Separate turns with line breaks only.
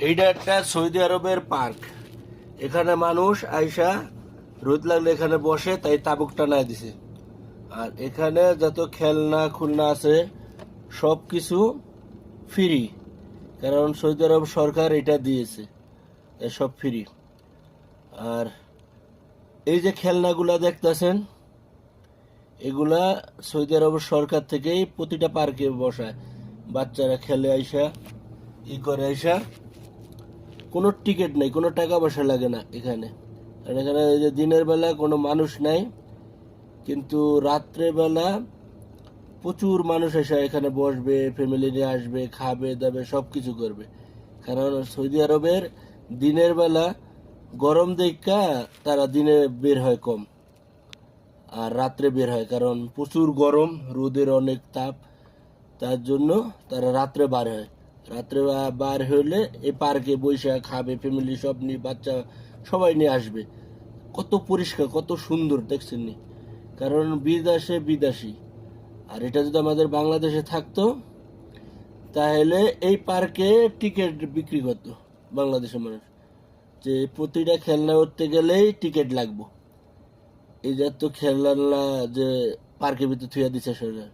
এইটা একটা সৌদি আরবের পার্ক। এখানে মানুষ আইসা রোদ লাগলে এখানে বসে, তাই তাবুক টানায় দিছে। আর এখানে যত খেলনা খুলনা আছে সব কিছু ফ্রি, কারণ সৌদি আরব সরকার এটা দিয়েছে, তাই সব ফ্রি। আর এই যে খেলনাগুলা দেখতেছেন, এগুলা সৌদি আরব সরকার থেকেই প্রতিটা পার্কে বসায়। বাচ্চারা খেলে আইসা, ই করে আইসা, কোনো টিকিট নেই, কোনো টাকা পয়সা লাগে না এখানে। আর এখানে এই যে দিনের বেলা কোনো মানুষ নাই, কিন্তু রাত্রে বেলা প্রচুর মানুষ এসে এখানে বসবে, ফ্যামিলি নিয়ে আসবে, খাবে দাবে, সব কিছু করবে। কারণ সৌদি আরবের দিনের বেলা গরম দেখা তারা দিনে বের হয় কম, আর রাত্রে বের হয়, কারণ প্রচুর গরম, রোদের অনেক তাপ, তার জন্য তারা রাত্রে বার হয়। রাত্রে বার হইলে এই পার্কে বৈশা খাবে, ফ্যামিলি সব নিয়ে, বাচ্চা সবাই নিয়ে আসবে। কত পরিষ্কার, কত সুন্দর দেখছেন নি? কারণ বিদেশে বিদেশি, আর এটা যদি আমাদের বাংলাদেশে থাকতো তাহলে এই পার্কে টিকিট বিক্রি করতো বাংলাদেশের মানুষ, যে প্রতিটা খেলনা উঠতে গেলেই টিকিট লাগবে। এই যে তো খেলনা যে পার্কের ভিতরে থুয়া দিচ্ছে সরকার।